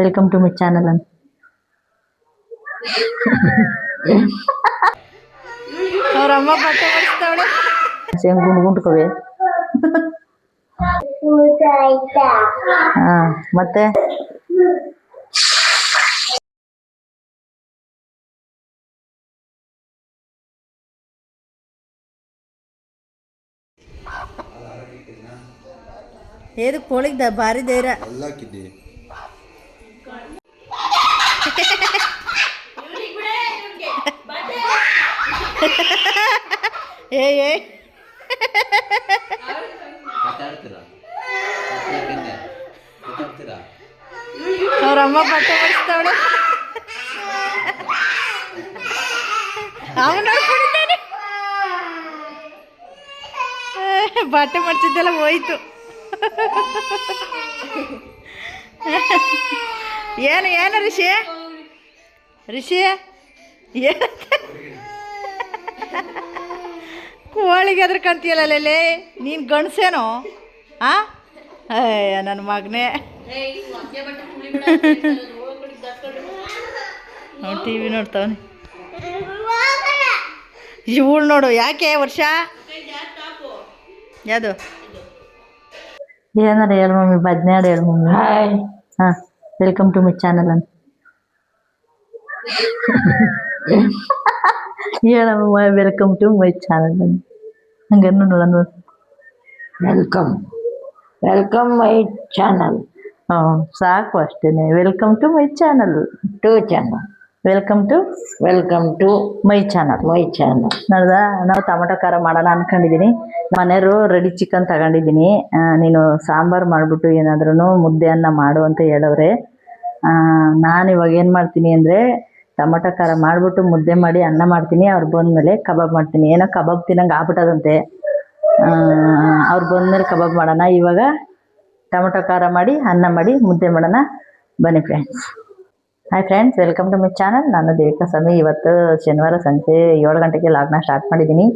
Welcome to my channel ಅಂತ ಅವ್ರ ಅಮ್ಮ ಬಟ್ಟೆ ಮಾಡಿಸ್ತಾವಳೆ. ಹೆಂಗ್ ಗುಂಡ್ಗುಂಡ್ಕವೆ. ಹಾ ಮತ್ತೆ ಏದು ಕೋಳಿಗೆ ಭಾರಿ ಧೈರ್ಯ. ಏ ಅವ್ರ ಅಮ್ಮ ಬಟ್ಟೆ ಮಾಡಿಸ್ತಾವಳೆ. ಅವನು ನೋಡ್ಕೊಂಡಿದ್ದಾನೆ. ಬಟ್ಟೆ ಮಾಡ್ತಿದ್ದೆಲ್ಲ ಹೋಯ್ತು. ಏನು ಏನು ರಿಷಿ ರಿಷಿ ಏನು ಕೋಳಿಗೆ ಅದ್ರ ಕಂತೀಯಲ್ಲೇ ನೀನು ಗಂಡಸೇನೋ ಆ ಅಯ್ಯ ನನ್ನ ಮಗನೇ. ಟಿ ವಿ ನೋಡ್ತಾವನೆ. ಇವಳು ನೋಡು ಯಾಕೆ ವರ್ಷ ಯಾವುದು ಏನಾರ ಹೇಳು ಮಮ್ಮಿ, ಬದ್ನಾಡು ಹೇಳು ಮಮ್ಮಿ. ಹಾ ವೆಲ್ಕಮ್ ಟು ಮೈ ಚಾನಲ್ ಅಂತ ಹೇಳಮ್ಮ, ವೆಲ್ಕಮ್ ಟು ಮೈ ಚಾನಲ್ ಅಂತ ಹಂಗನ್ನು ನೋಡೋಣ. Welcome my channel. ಹ್ಞೂ ಸಾಕು ಅಷ್ಟೇನೆ. Welcome to my channel. Welcome to my channel. ನೋಡ್ದ, ನಾವು ಟೊಮಟೊ ಖಾರ ಮಾಡೋಣ ಅನ್ಕೊಂಡಿದ್ದೀನಿ. ಮನೆಯವರು ರೆಡಿ ಚಿಕನ್ ತಗೊಂಡಿದ್ದೀನಿ. ನೀನು ಸಾಂಬಾರು ಮಾಡಿಬಿಟ್ಟು ಏನಾದ್ರೂ ಮುದ್ದೆ ಅನ್ನ ಮಾಡು ಅಂತ ಹೇಳವ್ರೆ. ನಾನು ಇವಾಗ ಏನು ಮಾಡ್ತೀನಿ ಅಂದರೆ ಟೊಮಟೊ ಖಾರ ಮಾಡಿಬಿಟ್ಟು ಮುದ್ದೆ ಮಾಡಿ ಅನ್ನ ಮಾಡ್ತೀನಿ. ಅವ್ರು ಬಂದಮೇಲೆ ಕಬಾಬ್ ಮಾಡ್ತೀನಿ. ಏನೋ ಕಬಾಬ್ ತಿನ್ನಂಗೆ ಆಗ್ಬಿಟ್ಟದಂತೆ. ಅವ್ರು ಬಂದಮೇಲೆ ಕಬಾಬ್ ಮಾಡೋಣ. ಇವಾಗ ಟೊಮಟೊ ಖಾರ ಮಾಡಿ ಅನ್ನ ಮಾಡಿ ಮುದ್ದೆ ಮಾಡೋಣ. ಬನ್ನಿ friends. Hi friends, welcome to my channel. ನಾನು ದೇವಿಕಾ ಸ್ವಾಮಿ. ಇವತ್ತು ಶನಿವಾರ ಸಂಜೆ 7 ಗಂಟೆಗೆ ಲಾಗ್ನ ಸ್ಟಾರ್ಟ್ ಮಾಡಿದ್ದೀನಿ.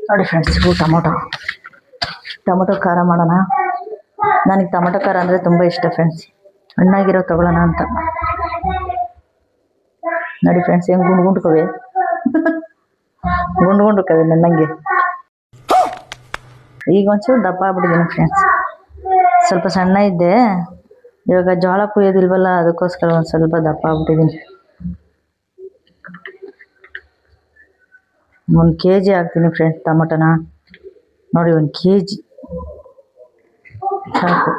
ನೋಡಿ ಫ್ರೆಂಡ್ಸ್, ಇವು ಟೊಮಟೊ ಖಾರ ಮಾಡೋಣ. ನನಗೆ ಟೊಮಟೊ ಖಾರ ಅಂದರೆ ತುಂಬ ಇಷ್ಟ ಫ್ರೆಂಡ್ಸ್. ಹಣ್ಣಾಗಿರೋ ತಗೊಳ್ಳೋಣ ಅಂತ. ನೋಡಿ ಫ್ರೆಂಡ್ಸ್, ಹೆಂಗೆ ಗುಂಡ್ಗುಂಡ್ಕವೆ. ಗುಂಡ್ಗುಂಡ್ಕವೆ ನನ್ನಂಗೆ. ಈಗ ಒಂಚೂರು ದಪ್ಪ ಆಗ್ಬಿಟ್ಟಿದ್ದೀನಿ ಫ್ರೆಂಡ್ಸ್. ಸ್ವಲ್ಪ ಸಣ್ಣ ಇದ್ದೆ, ಇವಾಗ ಜೋಳ ಕುಯ್ಯೋದಿಲ್ವಲ್ಲ, ಅದಕ್ಕೋಸ್ಕರ ಒಂದು ಸ್ವಲ್ಪ ದಪ್ಪ ಆಗ್ಬಿಟ್ಟಿದ್ದೀನಿ. 1 kg ಹಾಕ್ತೀನಿ ಫ್ರೆಂಡ್ಸ್ ಟೊಮಟೊನ. ನೋಡಿ 1 kg ಸಾಕು.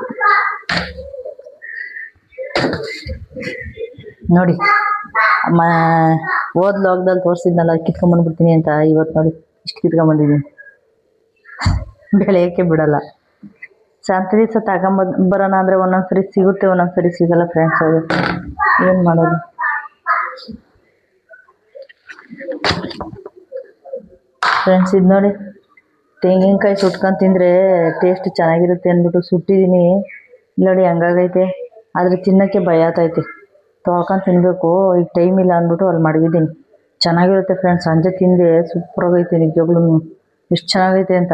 ನೋಡಿ ಹೋದ ಲಾಗ್ದಲ್ಲಿ ತೋರಿಸಿದ್ನಲ್ಲ ಕಿತ್ಕೊಂಡ್ಬಂದ್ಬಿಡ್ತೀನಿ ಅಂತ, ಇವತ್ತು ನೋಡಿ ಇಷ್ಟು ಕಿತ್ಕೊಂಡ್ಬಂದಿದ್ದೀನಿ. ಬೆಳೆಯೋಕ್ಕೆ ಬಿಡಲ್ಲ. ಸಂತೆ ದಿವಸ ಬರೋಣ ಅಂದರೆ ಒಂದೊಂದ್ಸರಿ ಸಿಗುತ್ತೆ, ಒಂದೊಂದ್ಸರಿ ಸಿಗಲ್ಲ ಫ್ರೆಂಡ್ಸ್. ಅದು ಏನು ಮಾಡೋದು. ಫ್ರೆಂಡ್ಸ್, ಇದು ನೋಡಿ, ತೆಂಗಿನಕಾಯಿ ಸುಟ್ಕೊಂಡು ತಿಂದರೆ ಟೇಸ್ಟ್ ಚೆನ್ನಾಗಿರುತ್ತೆ ಅಂದ್ಬಿಟ್ಟು ಸುಟ್ಟಿದ್ದೀನಿ. ನೋಡಿ ಹಂಗಾಗೈತೆ. ಆದರೆ ತಿನ್ನೋಕ್ಕೆ ಭಯ ಆಗ್ತೈತೆ. ತೊಳ್ಕೊಂಡು ತಿನ್ನಬೇಕು. ಈಗ ಟೈಮ್ ಇಲ್ಲ ಅಂದ್ಬಿಟ್ಟು ಅಲ್ಲಿ ಮಡಗಿದ್ದೀನಿ. ಚೆನ್ನಾಗಿರುತ್ತೆ ಫ್ರೆಂಡ್ಸ್. ಸಂಜೆ ತಿಂದೆ ಸೂಪರಾಗೈತೆ. ನಿಜವಾಗ್ಲೂ ಎಷ್ಟು ಚೆನ್ನಾಗೈತೆ ಅಂತ.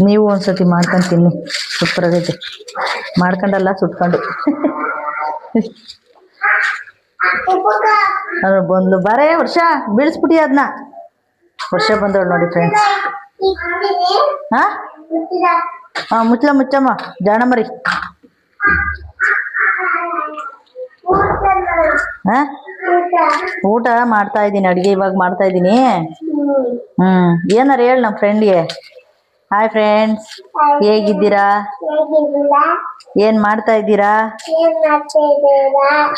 ನೀವು ಒಂದ್ಸತಿ ಮಾಡ್ಕೊಂಡು ತಿನ್ನಿ, ಸೂಪರಾಗೈತೆ. ಮಾಡ್ಕೊಂಡಲ್ಲ, ಸುಟ್ಕೊಂಡು. ಬಂದ್ಲು ಬರೇ ವರ್ಷ, ಬೀಳಿಸ್ಬಿಟ್ಟಿ ಅದನ್ನ. ವರ್ಷ ಬಂದವಳು ನೋಡಿ ಫ್ರೆಂಡ್ಸ್. ಹಾಂ ಮುಚ್ಚಮ್ಮ ಜಾಣ ಮರಿ. ಊಟ ಮಾಡ್ತಾ ಇದ್ದೀನಿ, ಅಡುಗೆ ಇವಾಗ ಮಾಡ್ತಾ ಇದ್ದೀನಿ. ಏನಾರು ಹೇಳಿ ನಮ್ಮ ಫ್ರೆಂಡ್ಗೆ. ಹಾಯ್ ಫ್ರೆಂಡ್ಸ್, ಹೇಗಿದ್ದೀರಾ? ಏನು ಮಾಡ್ತಾ ಇದ್ದೀರಾ?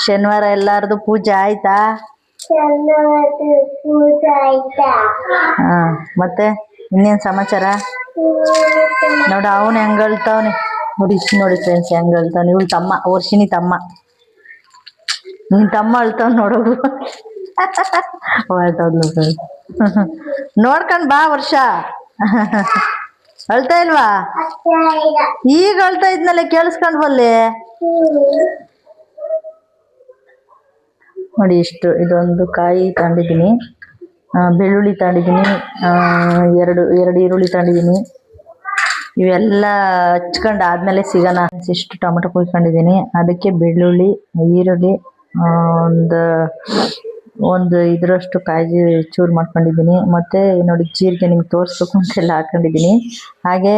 ಶನಿವಾರ ಎಲ್ಲಾರ್ದು ಪೂಜೆ ಆಯ್ತಾ? ಹಾಂ, ಮತ್ತೆ ಇನ್ನೇನು ಸಮಾಚಾರ? ನೋಡಿ ಅವನು ಹೆಂಗೆ ಅಳ್ತಾವನೆ ನೋಡಿ. ನೋಡಿ ಫ್ರೆಂಡ್ಸ್, ಹೆಂಗೆ ಅಳ್ತಾವನೆ. ಇವಳು ತಮ್ಮ, ವರ್ಷಿನಿ ತಮ್ಮ. ನಿನ್ನ ತಮ್ಮ ಅಳ್ತಾವ್ ನೋಡೋದು. ಅಳ್ತಾವ್ದು ಫ್ರೆಂಡ್ಸ್. ನೋಡ್ಕೊಂಡು ಬಾ ವರ್ಷ. ಅಳ್ತಾ ಇಲ್ವಾ? ಈಗ ಅಳ್ತಾ ಇದ್ನಲ್ಲ, ಕೇಳಿಸ್ಕೊಂಡ್ವಲ್ಲಿ. ನೋಡಿ ಇಷ್ಟು. ಇದೊಂದು ಕಾಯಿ ತಗೊಂಡಿದ್ದೀನಿ, ಬೆಳ್ಳುಳ್ಳಿ ತಗೊಂಡಿದ್ದೀನಿ, ಎರಡು ಈರುಳ್ಳಿ ತಗೊಂಡಿದ್ದೀನಿ, ಇವೆಲ್ಲ ಹಚ್ಕೊಂಡು ಆದಮೇಲೆ ಸಿಗೋಣ. ಇಷ್ಟು ಟೊಮೆಟೊ ಕುಯ್ಕೊಂಡಿದ್ದೀನಿ, ಅದಕ್ಕೆ ಬೆಳ್ಳುಳ್ಳಿ, ಈರುಳ್ಳಿ, ಒಂದು ಒಂದು ಇದರಷ್ಟು ಕಾಯಿ ಚೂರು ಮಾಡ್ಕೊಂಡಿದ್ದೀನಿ. ಮತ್ತು ನೋಡಿ ಜೀರಿಗೆ ನಿಮ್ಗೆ ತೋರಿಸ್ಬೇಕು ಅಂತೆಲ್ಲ ಹಾಕ್ಕೊಂಡಿದ್ದೀನಿ. ಹಾಗೆ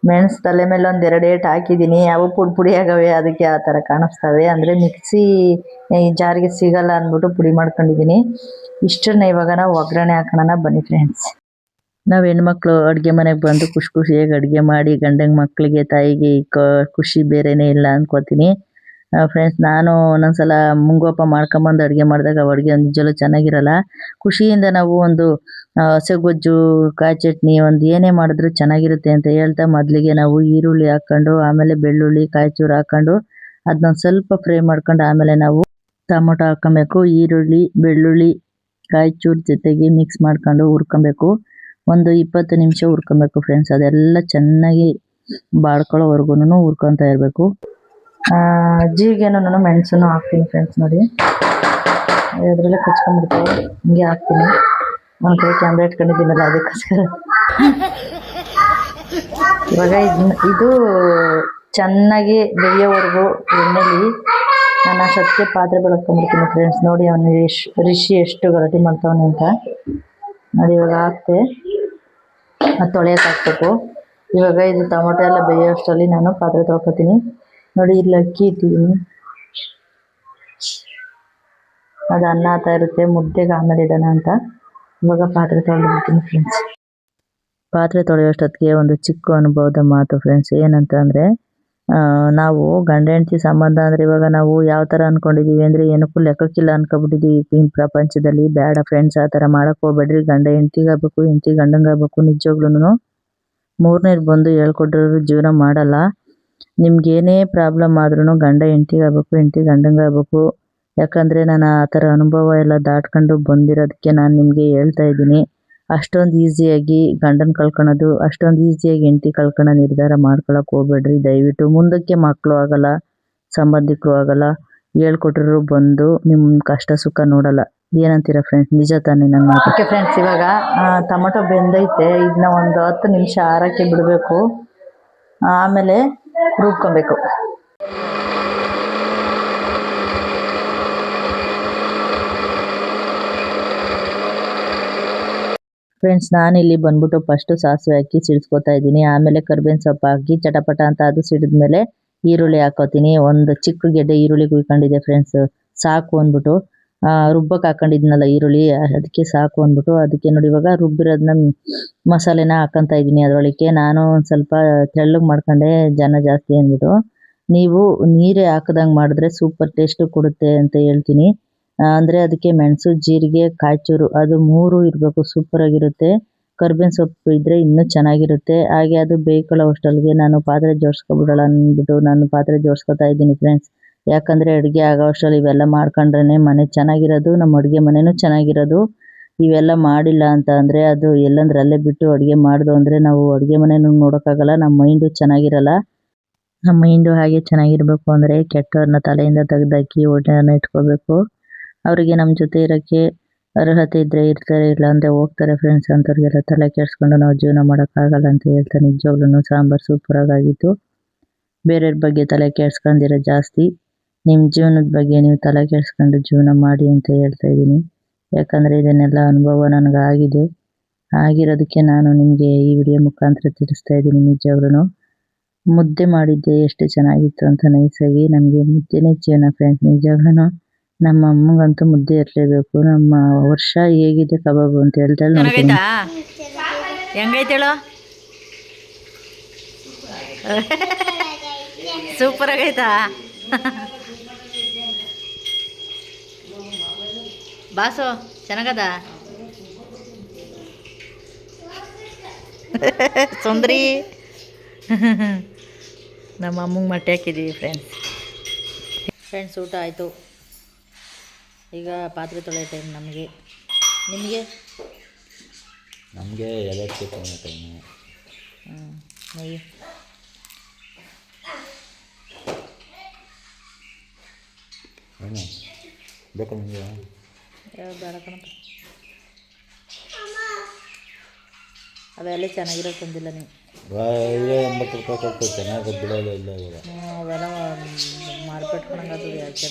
ಮೆಣಸು ತಲೆ ಮೇಲೆ ಒಂದು 2 ಏಟು ಹಾಕಿದ್ದೀನಿ. ಅವು ಪುಡಿ ಆಗವೆ, ಅದಕ್ಕೆ ಆ ಥರ ಕಾಣಿಸ್ತವೆ. ಅಂದರೆ ಮಿಕ್ಸಿ ಈ ಜಾರಿಗೆ ಸಿಗಲ್ಲ ಅಂದ್ಬಿಟ್ಟು ಪುಡಿ ಮಾಡ್ಕೊಂಡಿದ್ದೀನಿ. ಇಷ್ಟನ್ನ ಇವಾಗ ನಾವು ಒಗ್ಗರಣೆ ಹಾಕೋಣ ಬನ್ನಿ ಫ್ರೆಂಡ್ಸ್. ನಾವು ಹೆಣ್ಮಕ್ಳು ಅಡುಗೆ ಮನೆಗೆ ಬಂದು ಖುಷಿಯಾಗಿ ಅಡುಗೆ ಮಾಡಿ ಗಂಡಂಗೆ ಮಕ್ಕಳಿಗೆ ತಾಯಿಗೆ ಖುಷಿ ಬೇರೆನೇ ಇಲ್ಲ ಅನ್ಕೋತೀನಿ ಫ್ರೆಂಡ್ಸ್. ನಾನು ಒಂದೊಂದ್ಸಲ ಮುಂಗೋಪ ಮಾಡ್ಕೊಂಬಂದು ಅಡುಗೆ ಮಾಡಿದಾಗ ಅಡುಗೆ ನಿಜವೂ ಚೆನ್ನಾಗಿರಲ್ಲ. ಖುಷಿಯಿಂದ ನಾವು ಒಂದು ಹಸೆಗೊಜ್ಜು, ಕಾಯಿ ಚಟ್ನಿ, ಒಂದು ಏನೇ ಮಾಡಿದ್ರು ಚೆನ್ನಾಗಿರುತ್ತೆ ಅಂತ ಹೇಳ್ತಾ ಮೊದಲಿಗೆ ನಾವು ಈರುಳ್ಳಿ ಹಾಕ್ಕೊಂಡು, ಆಮೇಲೆ ಬೆಳ್ಳುಳ್ಳಿ, ಕಾಯಿ ಚೂರು ಹಾಕ್ಕೊಂಡು ಅದನ್ನೊಂದು ಸ್ವಲ್ಪ ಫ್ರೈ ಮಾಡ್ಕೊಂಡು ಆಮೇಲೆ ನಾವು ಟೊಮೊಟೊ ಹಾಕ್ಕೊಬೇಕು. ಈರುಳ್ಳಿ, ಬೆಳ್ಳುಳ್ಳಿ, ಕಾಯಿ ಚೂರು ಜೊತೆಗೆ ಮಿಕ್ಸ್ ಮಾಡ್ಕೊಂಡು ಹುರ್ಕೊಬೇಕು. ಒಂದು 20 ನಿಮಿಷ ಹುರ್ಕೊಬೇಕು ಫ್ರೆಂಡ್ಸ್. ಅದೆಲ್ಲ ಚೆನ್ನಾಗಿ ಬಾಡ್ಕೊಳ್ಳೋವರೆಗೂ ಹುರ್ಕೊತಾ ಇರಬೇಕು. ಜೀರಿಗೆನೂ ಮೆಣಸನ್ನು ಹಾಕ್ತೀನಿ ಫ್ರೆಂಡ್ಸ್. ನೋಡಿ ಅದರಲ್ಲೇ ಕಚ್ಕೊಂಡ್ಬಿಡ್ತಾವೆ, ಹಿಂಗೆ ಹಾಕ್ತೀನಿ. ಒಂದು ಕೈ ಕ್ಯಾಮ್ರಾ ಇಟ್ಕೊಂಡಿದ್ದೀನಲ್ಲ ಅದಕ್ಕೋಸ್ಕರ. ಇವಾಗ ಇದು ಚೆನ್ನಾಗಿ ಬೇಯೋವರೆಗೂ ಎಣ್ಣೆಲಿ ನಾನು ಅಷ್ಟೊತ್ತಿಗೆ ಪಾತ್ರೆ ಬೆಳಗ್ಕೊಂಡ್ಬಿಡ್ತೀನಿ ಫ್ರೆಂಡ್ಸ್. ನೋಡಿ ಅವನು ರಿಷಿ ಎಷ್ಟು ಗಲಾಟೆ ಮಾಡ್ತಾವನೆ ಅಂತ ನೋಡಿ. ಇವಾಗ ಹಾಕ್ತೆ, ಅದು ತೊಳೆಯೋಕೆ ಹಾಕ್ಬೇಕು. ಇವಾಗ ಇದು ಟೊಮೊಟೊ ಎಲ್ಲ ಬೇಯೋಷ್ಟರಲ್ಲಿ ನಾನು ಪಾತ್ರೆ ತೊಳ್ಕೊತೀನಿ. ನೋಡಿ ಇಲ್ಲಿ ಅಕ್ಕಿ ಇಟ್ಟಿದ್ದೀನಿ, ಅದು ಅನ್ನ ಆಗ್ತಾ ಇರುತ್ತೆ, ಮುದ್ದೆಗೆ ಆಮೇಲೆ ಇಡೋಣ ಅಂತ. ಇವಾಗ ಪಾತ್ರೆ ತೊಳೆದ್ಬಿಡ್ತೀನಿ ಫ್ರೆಂಡ್ಸ್. ಪಾತ್ರೆ ತೊಳೆಯೋಷ್ಟೊತ್ತಿಗೆ ಒಂದು ಚಿಕ್ಕ ಅನುಭವದ ಮಾತು ಫ್ರೆಂಡ್ಸ್. ಏನಂತ ಅಂದರೆ, ನಾವು ಗಂಡ ಹೆಂಡತಿ ಸಂಬಂಧ ಅಂದರೆ ಇವಾಗ ನಾವು ಯಾವ ಥರ ಅಂದ್ಕೊಂಡಿದ್ದೀವಿ ಅಂದರೆ ಏನಕ್ಕೂ ಲೆಕ್ಕಕ್ಕಿಲ್ಲ ಅಂದ್ಕೊಬಿಟ್ಟಿದ್ದೀವಿ ಈ ಪ್ರಪಂಚದಲ್ಲಿ. ಬೇಡ ಫ್ರೆಂಡ್ಸ್, ಆ ಥರ ಮಾಡೋಕ್ಕೆ ಹೋಗ್ಬೇಡ್ರಿ. ಗಂಡ ಹೆಂಡ್ತಿಗಾಗಬೇಕು, ಹೆಂಡ್ತಿ ಗಂಡಂಗಾಗಬೇಕು. ನಿಜವಾಗ್ಲೂ ಮೂರನೇದು ಬಂದು ಹೇಳ್ಕೊಟ್ರು ಜೀವನ ಮಾಡಲ್ಲ. ನಿಮ್ಗೇನೇ ಪ್ರಾಬ್ಲಮ್ ಆದ್ರೂ ಗಂಡ ಹೆಂಡ್ತಿಗಾಗಬೇಕು, ಹೆಂಡ್ತಿ ಗಂಡಂಗಾಗಬೇಕು. ಯಾಕಂದರೆ ನಾನು ಆ ಥರ ಅನುಭವ ಎಲ್ಲ ದಾಟ್ಕೊಂಡು ಬಂದಿರೋದಕ್ಕೆ ನಾನು ನಿಮಗೆ ಹೇಳ್ತಾ ಇದ್ದೀನಿ. ಅಷ್ಟೊಂದು ಈಸಿಯಾಗಿ ಗಂಡನ ಕಳ್ಕೊಳೋದು, ಅಷ್ಟೊಂದು ಈಸಿಯಾಗಿ ಹೆಂಡ್ತಿ ಕಳ್ಕೊಳ್ಳೋ ನಿರ್ಧಾರ ಮಾಡ್ಕೊಳಕ್ಕೆ ಹೋಗ್ಬೇಡ್ರಿ ದಯವಿಟ್ಟು. ಮುಂದಕ್ಕೆ ಮಕ್ಕಳು ಆಗಲ್ಲ, ಸಂಬಂಧಿಕರು ಆಗಲ್ಲ, ಹೇಳ್ಕೊಟ್ರು ಬಂದು ನಿಮ್ಮ ಕಷ್ಟ ಸುಖ ನೋಡಲ್ಲ. ಏನಂತೀರ ಫ್ರೆಂಡ್ಸ್? ನಿಜ ತಾನೇ ನನ್ನ ಮಾತು? ಓಕೆ ಫ್ರೆಂಡ್ಸ್, ಇವಾಗ ಟೊಮೊಟೊ ಬೆಂದೈತೆ. ಇದನ್ನ ಒಂದು 10 ನಿಮಿಷ ಆರಕ್ಕೆ ಬಿಡಬೇಕು, ಆಮೇಲೆ ರುಬ್ಕೊಬೇಕು. ಫ್ರೆಂಡ್ಸ್, ನಾನಿಲ್ಲಿ ಬಂದ್ಬಿಟ್ಟು ಫಸ್ಟು ಸಾಸಿವೆ ಹಾಕಿ ಸಿಡಿಸ್ಕೊತಾ ಇದ್ದೀನಿ. ಆಮೇಲೆ ಕರ್ಬೇವಿನ ಸೊಪ್ಪು ಹಾಕಿ ಚಟಪಟ ಅಂತ ಅದು ಸಿಡಿದ್ಮೇಲೆ ಈರುಳ್ಳಿ ಹಾಕೋತೀನಿ. ಒಂದು ಚಿಕ್ಕ ಗೆಡ್ಡೆ ಈರುಳ್ಳಿ ಕುಯ್ಕೊಂಡಿದ್ದೆ ಫ್ರೆಂಡ್ಸ್, ಸಾಕು ಅಂದ್ಬಿಟ್ಟು. ರುಬ್ಬಕ್ಕೆ ಹಾಕೊಂಡಿದ್ನಲ್ಲ ಈರುಳ್ಳಿ, ಅದಕ್ಕೆ ಸಾಕು ಅಂದ್ಬಿಟ್ಟು ಅದಕ್ಕೆ ನೋಡಿ ಇವಾಗ ರುಬ್ಬಿರೋದನ್ನ ಮಸಾಲೆನ ಹಾಕ್ಕೊತಾ ಇದ್ದೀನಿ ಅದರೊಳಗೆ. ನಾನು ಒಂದು ಸ್ವಲ್ಪ ತೆಳ್ಳಗೆ ಮಾಡ್ಕೊಂಡೆ, ಜನ ಜಾಸ್ತಿ ಅಂದ್ಬಿಟ್ಟು. ನೀವು ನೀರೇ ಹಾಕ್ದಂಗೆ ಮಾಡಿದ್ರೆ ಸೂಪರ್ ಟೇಸ್ಟು ಕೊಡುತ್ತೆ ಅಂತ ಹೇಳ್ತೀನಿ. ಅಂದರೆ ಅದಕ್ಕೆ ಮೆಣಸು, ಜೀರಿಗೆ, ಕಾಯಿ ಚೂರು ಅದು 3 ಇರಬೇಕು, ಸೂಪರಾಗಿರುತ್ತೆ. ಕರ್ಬೇವಿನ ಸೊಪ್ಪು ಇದ್ದರೆ ಇನ್ನೂ ಚೆನ್ನಾಗಿರುತ್ತೆ. ಹಾಗೆ ಅದು ಬೇಯ್ಕೊಳ್ಳೋ ಅಷ್ಟೊತ್ತಿಗೆ ನಾನು ಪಾತ್ರೆ ಜೋಡಿಸ್ಕೊಬಿಡೋಣ ಅಂದ್ಬಿಟ್ಟು ನಾನು ಪಾತ್ರೆ ಜೋಡಿಸ್ಕೊತಾ ಇದ್ದೀನಿ ಫ್ರೆಂಡ್ಸ್. ಯಾಕಂದರೆ ಅಡುಗೆ ಆಗೋ ಅಷ್ಟರಲ್ಲಿ ಇವೆಲ್ಲ ಮಾಡ್ಕೊಂಡ್ರೆ ಮನೆ ಚೆನ್ನಾಗಿರೋದು, ನಮ್ಮ ಅಡುಗೆ ಮನೆಯೂ ಚೆನ್ನಾಗಿರೋದು. ಇವೆಲ್ಲ ಮಾಡಿಲ್ಲ ಅಂತ ಅಂದರೆ ಅದು ಎಲ್ಲಂದ್ರೆ ಅಲ್ಲೇ ಬಿಟ್ಟು ಅಡುಗೆ ಮಾಡ್ದು ಅಂದರೆ ನಾವು ಅಡುಗೆ ಮನೆಯೂ ನೋಡೋಕ್ಕಾಗಲ್ಲ, ನಮ್ಮ ಮೈಂಡು ಚೆನ್ನಾಗಿರಲ್ಲ. ನಮ್ಮ ಮೈಂಡು ಹಾಗೆ ಚೆನ್ನಾಗಿರಬೇಕು ಅಂದರೆ ಕೆಟ್ಟವ್ರನ್ನ ತಲೆಯಿಂದ ತೆಗೆದಾಕಿ ಒಳ್ಳೆಯವ್ರನ್ನ ಇಟ್ಕೋಬೇಕು. ಅವರಿಗೆ ನಮ್ಮ ಜೊತೆ ಇರೋಕ್ಕೆ ಅರ್ಹತೆ ಇದ್ದರೆ ಇರ್ತಾರೆ, ಇಲ್ಲ ಅಂದರೆ ಹೋಗ್ತಾರೆ ಫ್ರೆಂಡ್ಸ್. ಅಂಥವ್ರಿಗೆಲ್ಲ ತಲೆ ಕೆಡಿಸ್ಕೊಂಡು ನಾವು ಜೀವನ ಮಾಡೋಕ್ಕಾಗಲ್ಲ ಅಂತ ಹೇಳ್ತಾರೆ. ನಿಜವಾಗ್ಲೂ ಸಾಂಬಾರು ಸೂಪರಾಗಿತ್ತು. ಬೇರೆಯವ್ರ ಬಗ್ಗೆ ತಲೆ ಕೆಡಿಸ್ಕೊಂಡಿರೋ ಜಾಸ್ತಿ ನಿಮ್ಮ ಜೀವನದ ಬಗ್ಗೆ ನೀವು ತಲೆ ಕೆಡಿಸ್ಕೊಂಡು ಜೀವನ ಮಾಡಿ ಅಂತ ಹೇಳ್ತಾ ಇದ್ದೀನಿ. ಯಾಕಂದರೆ ಇದನ್ನೆಲ್ಲ ಅನುಭವ ನನಗಾಗಿದೆ. ಆಗಿರೋದಕ್ಕೆ ನಾನು ನಿಮಗೆ ಈ ವಿಡಿಯೋ ಮುಖಾಂತರ ತಿಳಿಸ್ತಾ ಇದ್ದೀನಿ. ನಿಜವಾಗ್ಲೂ ಮುದ್ದೆ ಮಾಡಿದ್ದೆ ಎಷ್ಟು ಚೆನ್ನಾಗಿತ್ತು ಅಂತ ನೈಸಾಗಿ. ನಮಗೆ ಮುದ್ದೆನೇ ಜೀವನ ಫ್ರೆಂಡ್ಸ್. ನಿಜವಾಗ್ಲೂ ನಮ್ಮ ಅಮ್ಮಂಗಂತೂ ಮುದ್ದೆ ಇರಲೇಬೇಕು. ನಮ್ಮ ವರ್ಷ ಹೇಗಿದೆ ಕಬಾಬು ಅಂತ ಹೇಳ್ತಾಳೆ ನೋಡ್ತೀನಿ. ಹೆಂಗೈತೇಳು? ಸೂಪರ್ ಆಗೈತಾ? ಬಾಸು ಚೆನ್ನಾಗದ? ಸುಂದ್ರಿ ನಮ್ಮ ಅಮ್ಮಂಗೆ ಮೊಟ್ಟೆ ಹಾಕಿದ್ದೀವಿ ಫ್ರೆಂಡ್ಸ್. ಊಟ ಆಯಿತು, ಈಗ ಪಾತ್ರೆ ತೊಳೆಯೋ ಟೈಮ್ ನಮಗೆ. ನಿಮಗೆ? ನಮಗೆ ಎಲೆಕ್ಕೆ ತೊಗೊಳ್ಳೋ ಟೈಮು. ನೆಯ್ಯಿ ಏನು ಬೇಕಾ ನಿಮಗೆ? ಬೇಡ ಕಣಪ್ಪ. ಅವೆಲ್ಲ ಚೆನ್ನಾಗಿರೋ ತಂದಿಲ್ಲ ನೀವು. ಇಲ್ಲೇ 80 ರೂಪಾಯಿ ಕೊಟ್ಟು ಚೆನ್ನಾಗಿ ಬಿಡೋದು ಇಲ್ಲ ಇವಾಗ. ಅವೆಲ್ಲ ಮಾರ್ಪೆಟ್ಕೊಂಡಂಗೆ ಯಾಕೆ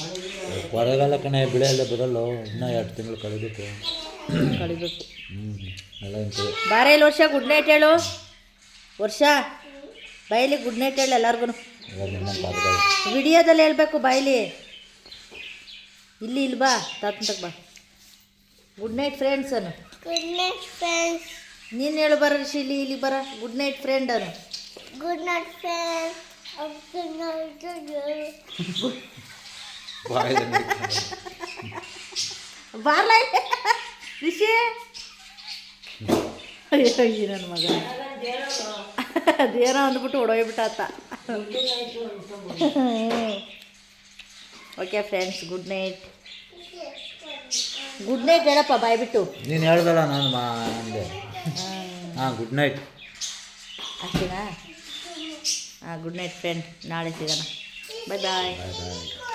ಹೊರಗೆಲ್ಲ ಕಣೆ ಬಿಳೆಲ್ಲ ಬಿಡಲ್ಲ. ಇನ್ನೂ 2 ತಿಂಗಳು ಕಳಿಬೇಕು. ಕಳಿಬೇಕು. ಎಲ್ಲ ಇಂಥದ್ದು. ಬಾರೆ ಇಲ್ಲಿ ವರ್ಷ ಗುಡ್ ನೈಟ್ ಹೇಳು. ವರ್ಷ ಬಾಯಲ್ಲಿ ಗುಡ್ ನೈಟ್ ಹೇಳು ಎಲ್ಲರಿಗೂ. ಇವಾಗ ನಿಮ್ಮ ಪಾದಗಳು ವಿಡಿಯೋದಲ್ಲಿ ಹೇಳ್ಬೇಕು ಬಾಯಲ್ಲಿ. ಇಲ್ಲಿ ಬಾ ತಾತಂತಕ್ಕೆ ಬಾ. ಗುಡ್ ನೈಟ್ ಫ್ರೆಂಡ್ಸ್ ಅನು. Good night friends. ನೀನು ಹೇಳು ಬರ ಇಲ್ಲಿ ಇಲ್ಲಿ ಬರ. ಗುಡ್ ನೈಟ್ ಫ್ರೆಂಡ್ ಅನು. Good night friends. Good night ಬಾರ್ಲ ರಿಷಿ. ಅಯ್ಯೋ ಈ ನನ್ನ ಮಗ ಅದೇನೋ ಅಂದ್ಬಿಟ್ಟು ಹೊಡೋಯ್ಬಿಟ್ಟ ಆತ. Okay friends, good night. Good night ಹೇಳಪ್ಪ ಬಾಯ್ ಬಿಟ್ಟು. ನೀನು ಹೇಳ್ದಲ್ಲ ನಾನು ಅಂದೆ. ಹಾಂ ಗುಡ್ ನೈಟ್ ಅಷ್ಟೇನಾ? ಹಾಂ ಗುಡ್ ನೈಟ್ ಫ್ರೆಂಡ್. ನಾಳೆ ಸಿಗೋಣ. ಬಾಯ್ ಬಾಯ್. ಬಾಯ್ ಬಾಯ್.